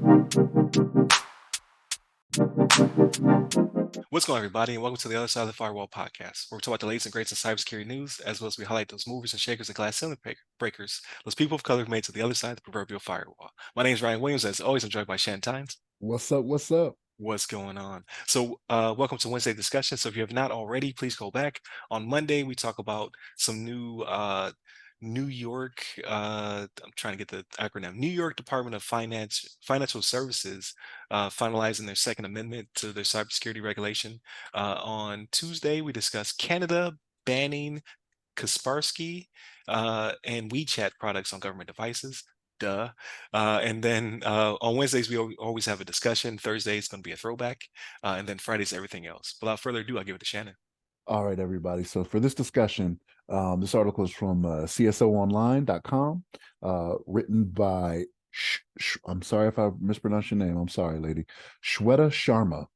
What's going on, everybody, and welcome to the Other Side of the Firewall podcast, where we talk about the latest and greatest in cybersecurity news, as well as we highlight those movers and shakers and glass ceiling breakers, those people of color who made it to the other side of the proverbial firewall. My name is Ryan Williams, as always, I'm joined by Shannon. What's up? What's up? What's going on? So, welcome to Wednesday discussion. So, if you have not already, please go back. On Monday, we talk about some new New York. I'm trying to get the acronym. New York Department of Financial Services finalizing their Second Amendment to their cybersecurity regulation. On Tuesday, we discussed Canada banning Kaspersky and WeChat products on government devices. Duh. And then on Wednesdays, we always have a discussion. Thursday is going to be a throwback. And then Friday's everything else. Without further ado, I'll give it to Shannon. All right, everybody. So for this discussion, this article is from CSOonline.com, written by, I'm sorry if I mispronounced your name. I'm sorry, lady. Shweta Sharma.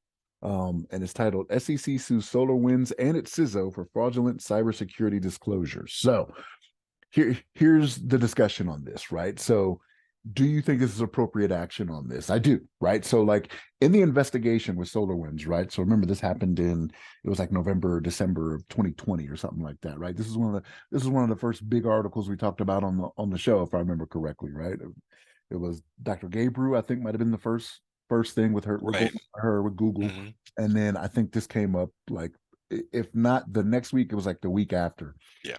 And it's titled SEC sues Solarwinds and its CISO for fraudulent cybersecurity disclosures. So here's the discussion on this, right? So do you think this is appropriate action on this? I do, right? So like in the investigation with SolarWinds, right? So remember this happened it was like November, December of 2020 or something like that, right? This is one of the first big articles we talked about on the show, if I remember correctly, right? It was Dr. Gabriel, I think might have been the first thing with her, Right. with Google. Mm-hmm. And then I think this came up like, if not the next week, it was like the week after. Yeah.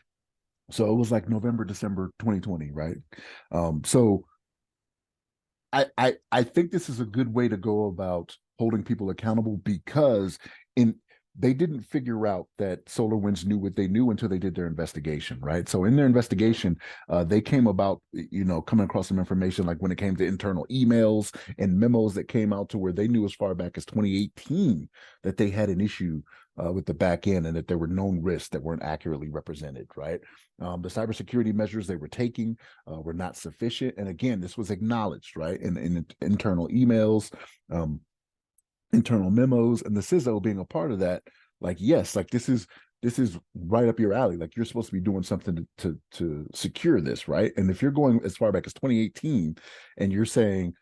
So it was like November, December 2020, right? So I think this is a good way to go about holding people accountable because they didn't figure out that SolarWinds knew what they knew until they did their investigation, right? So in their investigation, they came about, coming across some information like when it came to internal emails and memos that came out to where they knew as far back as 2018 that they had an issue with the back end and that there were known risks that weren't accurately represented, right? The cybersecurity measures they were taking were not sufficient. And again, this was acknowledged, right? In internal emails, internal memos, and the CISO being a part of that. Like, yes, like this is right up your alley. Like you're supposed to be doing something to secure this, right? And if you're going as far back as 2018 and you're saying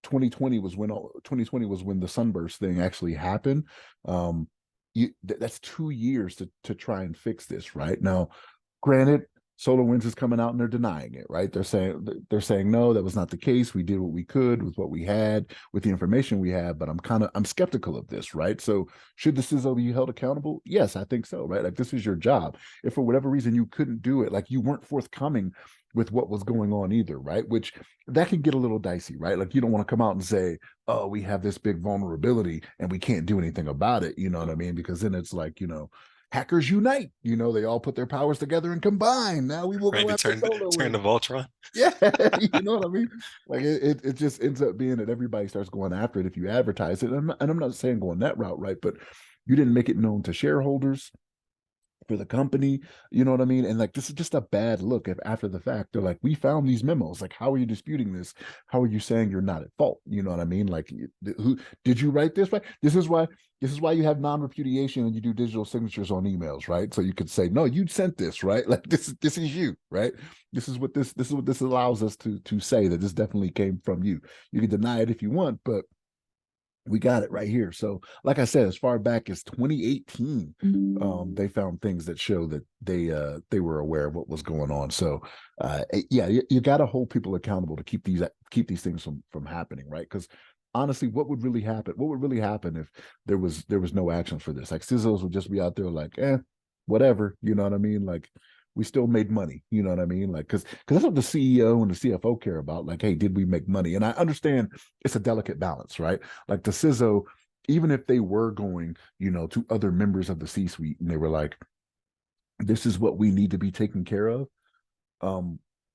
2020 was when the sunburst thing actually happened, that's 2 years to try and fix this, right? Now, granted, SolarWinds is coming out and they're denying it, right? They're saying no, that was not the case. We did what we could with what we had, with the information we had, but I'm skeptical of this, right? So should the CISO be held accountable? Yes, I think so, right? Like this is your job. If for whatever reason you couldn't do it, like you weren't forthcoming with what was going on either, right? Which that can get a little dicey, right? Like you don't want to come out and say, oh, we have this big vulnerability and we can't do anything about it. You know what I mean? Because then it's like, hackers unite. They all put their powers together and combine. Now we will Right. go They after turn SolarWinds. to Voltron. Yeah, you know what I mean? Like it just ends up being that everybody starts going after it if you advertise it. And I'm not saying going that route, right? But you didn't make it known to shareholders, for the company, you know what I mean? And like this is just a bad look if after the fact they're like, we found these memos. Like, how are you disputing this? How are you saying you're not at fault? You know what I mean? Like, who did you write this? Right? This is why you have non-repudiation and you do digital signatures on emails, right? So you could say, no, you sent this, right? Like this is you, right? This is what this allows us to say that this definitely came from you. You can deny it if you want, but we got it right here. So, like I said, as far back as 2018, they found things that show that they were aware of what was going on. So, yeah, you got to hold people accountable to keep these things from happening, right? Because honestly, what would really happen? What would really happen if there was no action for this? Like CISOs would just be out there like, whatever, you know what I mean? Like we still made money, you know what I mean? Like because that's what the CEO and the CFO care about. Like, hey, did we make money? And I understand it's a delicate balance, right? Like the CISO, even if they were going, to other members of the C-suite and they were like, this is what we need to be taken care of.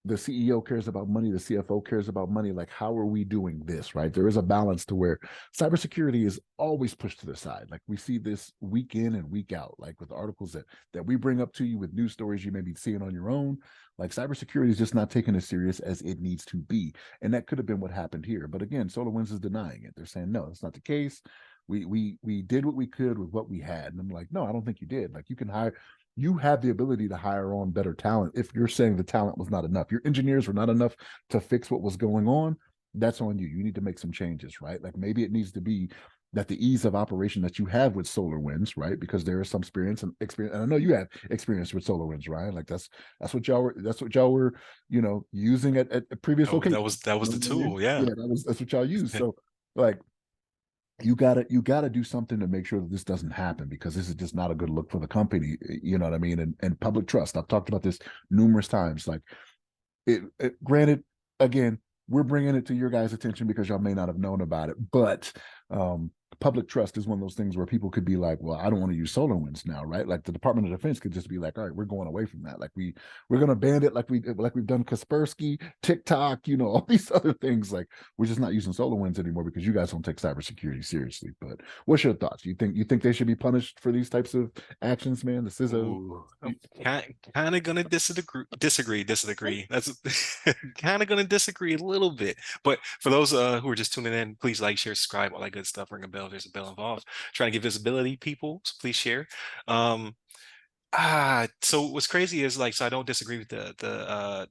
The CEO cares about money, the CFO cares about money. Like, how are we doing this, right? There is a balance to where cybersecurity is always pushed to the side. Like we see this week in and week out, like with articles that we bring up to you, with news stories you may be seeing on your own. Like cybersecurity is just not taken as serious as it needs to be. And that could have been what happened here. But again, SolarWinds is denying it. They're saying, no, that's not the case. We did what we could with what we had. And I'm like, no, I don't think you did. Like you have the ability to hire on better talent if you're saying the talent was not enough. Your engineers were not enough to fix what was going on. that's on you. You need to make some changes, right? Like maybe it needs to be that the ease of operation that you have with SolarWinds, right? Because there is some experience, and I know you have experience with SolarWinds, right? Like that's what y'all were, using at previous Oh, locations. that was You know the what I mean? tool. Yeah. Yeah, that's what y'all use. So like you gotta do something to make sure that this doesn't happen because this is just not a good look for the company. You know what I mean? And public trust. I've talked about this numerous times. Like granted, again, we're bringing it to your guys' attention because y'all may not have known about it, but um, public trust is one of those things where people could be like, well, I don't want to use SolarWinds now, right? Like the Department of Defense could just be like, all right, we're going away from that. Like we're gonna ban it like we've done Kaspersky, TikTok, all these other things. Like we're just not using SolarWinds anymore because you guys don't take cybersecurity seriously. But what's your thoughts? You think they should be punished for these types of actions, man? The CISO. Ooh, I'm kind of gonna disagree. That's kind of gonna disagree a little bit. But for those who are just tuning in, please like, share, subscribe, all that good stuff. Ring a bell. There's a bell involved. Trying to get visibility, people. So please share. Um, so what's crazy is like, so I don't disagree with the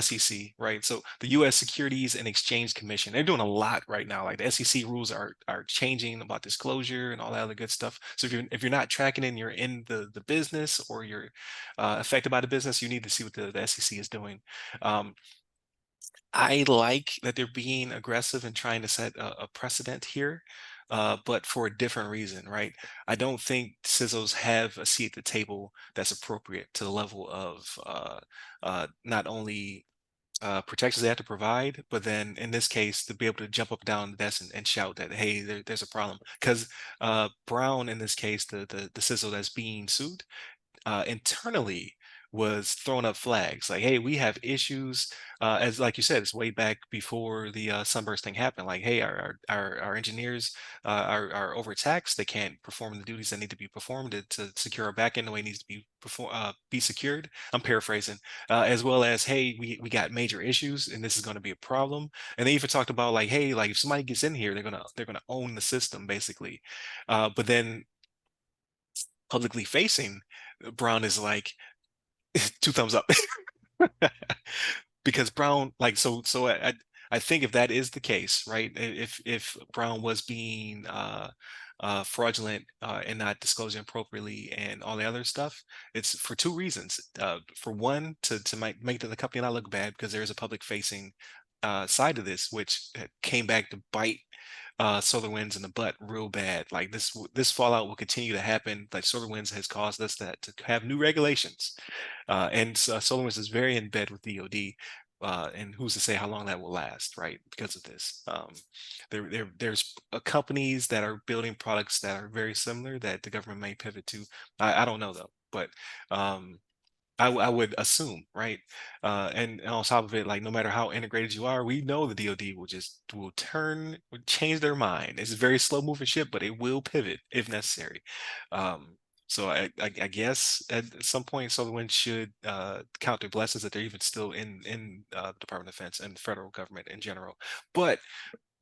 SEC, right? So the U.S. Securities and Exchange Commission, they're doing a lot right now. Like the SEC rules are changing about disclosure and all that other good stuff. So if you're not tracking and you're in the business or you're affected by the business, you need to see what the SEC is doing. Um, I like that they're being aggressive and trying to set a precedent here, but for a different reason, right? I don't think CISOs have a seat at the table that's appropriate to the level of not only protections they have to provide, but then in this case, to be able to jump up and down the desk and shout that, hey, there's a problem. Because Brown, in this case, the CISO that's being sued, internally was throwing up flags like, hey, we have issues. As like you said, it's way back before the sunburst thing happened. Like, hey, our engineers are overtaxed. They can't perform the duties that need to be performed to secure our backend the way it needs to be secured. I'm paraphrasing. As well as, hey, we got major issues and this is going to be a problem. And they even talked about like, hey, like if somebody gets in here, they're gonna own the system basically. But then publicly facing, Brown is like, two thumbs up. Because Brown, like, I think if that is the case, right? If Brown was being fraudulent and not disclosing appropriately and all the other stuff, it's for two reasons. For one, to make the company not look bad because there is a public facing side to this, which came back to bite SolarWinds in the butt real bad. Like this fallout will continue to happen. Like SolarWinds has caused us that to have new regulations, and SolarWinds is very in bed with DoD. And who's to say how long that will last, right? Because of this, there's companies that are building products that are very similar that the government may pivot to. I don't know though, but um, I would assume, right? And on top of it, like no matter how integrated you are, we know the DoD will change their mind. It's a very slow moving ship, but it will pivot if necessary. Um, so I guess at some point, SolarWinds should count their blessings that they're even still in the Department of Defense and the federal government in general. But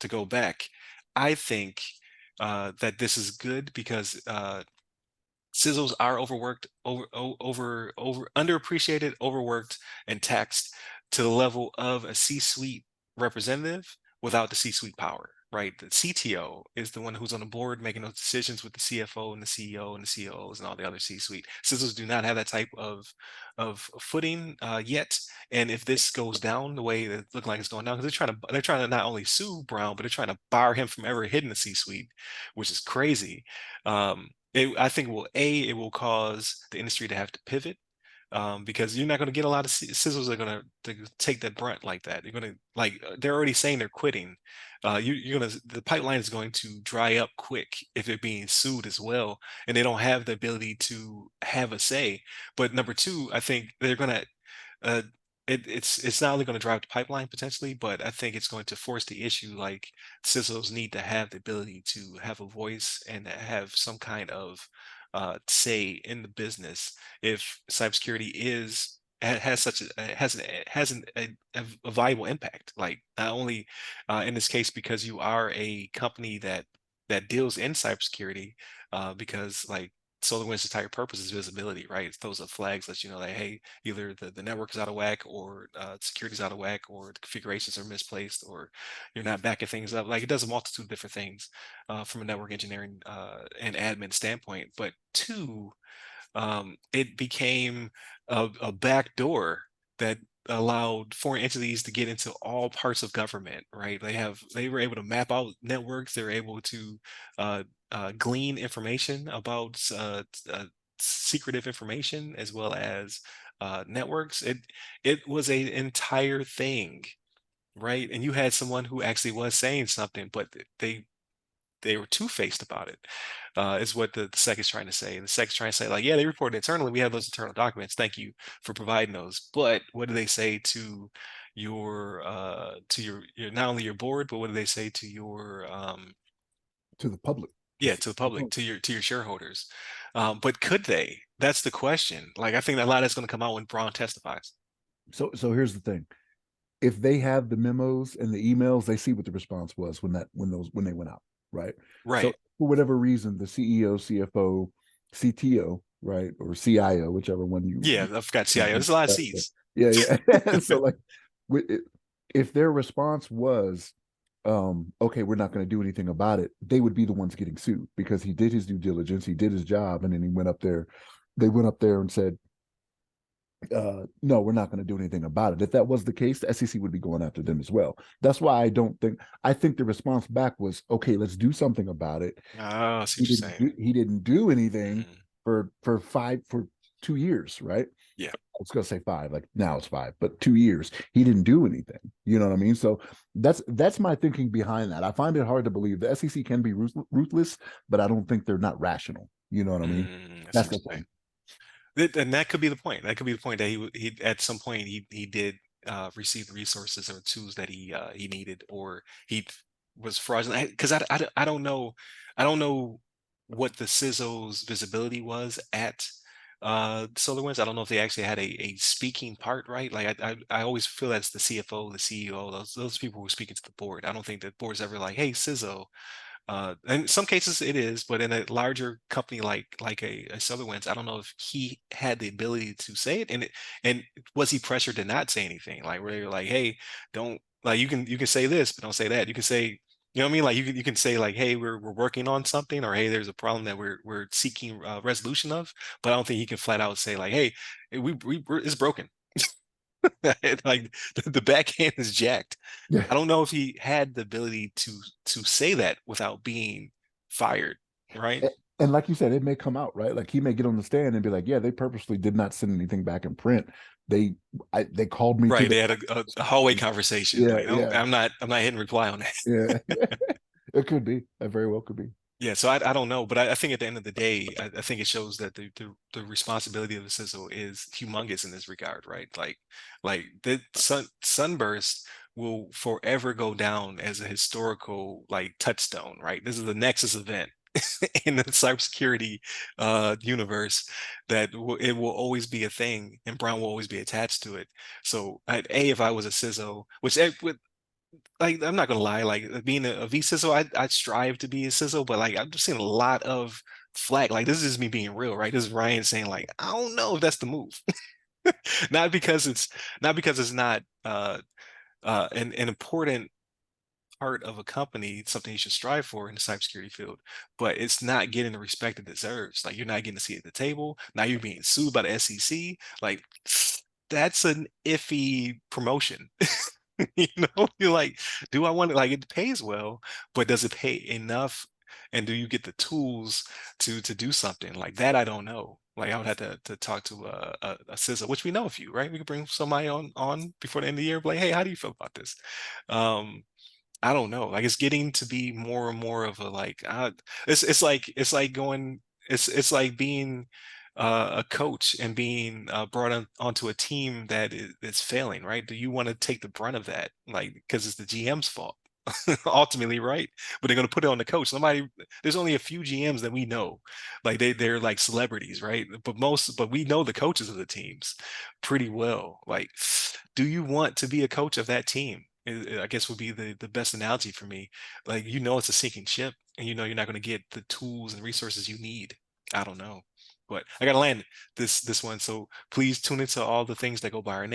to go back, I think that this is good because sizzles are overworked, underappreciated, overworked, and taxed to the level of a C-suite representative without the C-suite power, right? The CTO is the one who's on the board making those decisions with the CFO and the CEO and the COOs and all the other C-suite. Sizzles do not have that type of footing yet. And if this goes down the way that it's looking like it's going down, because they're trying to not only sue Brown, but they're trying to bar him from ever hitting the C-suite, which is crazy. I think it will cause the industry to have to pivot because you're not going to get a lot of sizzles that are going to take that brunt like that. You're going to they're already saying they're quitting. You're going to the pipeline is going to dry up quick if they're being sued as well, and they don't have the ability to have a say. But number two, I think they're going to uh, it's not only going to drive the pipeline potentially, but I think it's going to force the issue. Like CISOs need to have the ability to have a voice and have some kind of say in the business. If cybersecurity has such a a viable impact, like not only in this case because you are a company that deals in cybersecurity, because like SolarWinds' entire purpose is visibility, right? It's those are flags that you know that hey, either the network is out of whack, or security's out of whack, or the configurations are misplaced, or you're not backing things up. Like it does a multitude of different things from a network engineering and admin standpoint. But two, it became a back door that allowed foreign entities to get into all parts of government, right? They were able to map out networks. They were able to glean information about secretive information as well as networks. It was an entire thing, right? And you had someone who actually was saying something, but they were two-faced about it, is what the SEC is trying to say. And the SEC is trying to say, like, yeah, they reported internally. We have those internal documents. Thank you for providing those. But what do they say to your not only your board, but what do they say to your to the public. yeah, to the public, to your shareholders? But could they? That's the question. Like, I think that a lot is going to come out when Braun testifies. So here's the thing. If they have the memos and the emails, they see what the response was when they went out, right? So Right. for whatever reason, the CEO, CFO, CTO, right, or CIO, whichever one Yeah, I forgot CIO. There's a lot of C's. yeah, yeah. So like, if their response was, okay, we're not going to do anything about it, they would be the ones getting sued because he did his due diligence, he did his job, and then he went up there. They went up there and said, no, we're not going to do anything about it. If that was the case, the SEC would be going after them as well. That's why I think the response back was, okay, let's do something about it. Oh, I see what you're saying. He didn't do anything Mhm. for 2 years, right? Yeah. I was gonna say five, like now it's five, but 2 years he didn't do anything. You know what I mean? So that's my thinking behind that. I find it hard to believe the SEC can be ruthless, but I don't think they're not rational. You know what I mean? I see That's what the you're saying. thing. And that could be the point. That could be the point that he at some point he did receive the resources or tools that he needed, or he was fraudulent. Because I don't know, I don't know what the CISO's visibility was at SolarWinds. I don't know if they actually had a speaking part, right? Like I always feel that's the CFO, the CEO, those people who are speaking to the board. I don't think the board's ever like, hey, CISO, in some cases it is, but in a larger company like a Solarwinds, I don't know if he had the ability to say it, and was he pressured to not say anything? Like where you're like, hey, don't like you can say this, but don't say that. You can say, you know what I mean? Like you can say like, hey, we're working on something, or hey, there's a problem that we're seeking resolution of. But I don't think he can flat out say like, hey, it's broken. Like the backhand is jacked. Yeah. I don't know if he had the ability to say that without being fired, right? And like you said, it may come out, right? Like he may get on the stand and be like, "Yeah, they purposely did not send anything back in print. They, they called me to Right. the They had a hallway conversation. yeah, Like, no, yeah, I'm not hitting reply on that. yeah." It could be. It very well could be. Yeah, so I don't know, but I think at the end of the day, I think it shows that the responsibility of the CISO is humongous in this regard, right? Like the sunburst will forever go down as a historical like touchstone, right? This is the nexus event in the cybersecurity universe that it will always be a thing, and Brown will always be attached to it. So, if I was a CISO, which with like I'm not gonna lie, like being a vCISO, I strive to be a CISO, but like I've just seen a lot of flag. Like this is just me being real, right? This is Ryan saying like I don't know if that's the move. Not because it's not an important part of a company, something you should strive for in the cybersecurity field, but it's not getting the respect it deserves. Like you're not getting a seat at the table. Now you're being sued by the SEC. Like that's an iffy promotion. You know, you're like, do I want to like it pays well, but does it pay enough? And do you get the tools to do something like that? I don't know. Like I would have to talk to a CISO, which we know a few, right? We could bring somebody on before the end of the year, like, hey, how do you feel about this? Um, I don't know. Like it's getting to be more and more of a like it's like going it's like being a coach and being brought onto a team that is failing, right? Do you want to take the brunt of that? Like because it's the GM's fault ultimately, right? But they're going to put it on the coach. There's only a few GMs that we know, like they're like celebrities, right? But we know the coaches of the teams pretty well. Like, do you want to be a coach of that team? I guess would be the best analogy for me. Like, you know, it's a sinking ship, and you know you're not going to get the tools and resources you need. I don't know, but I gotta land this one. So please tune into all the things that go by our name.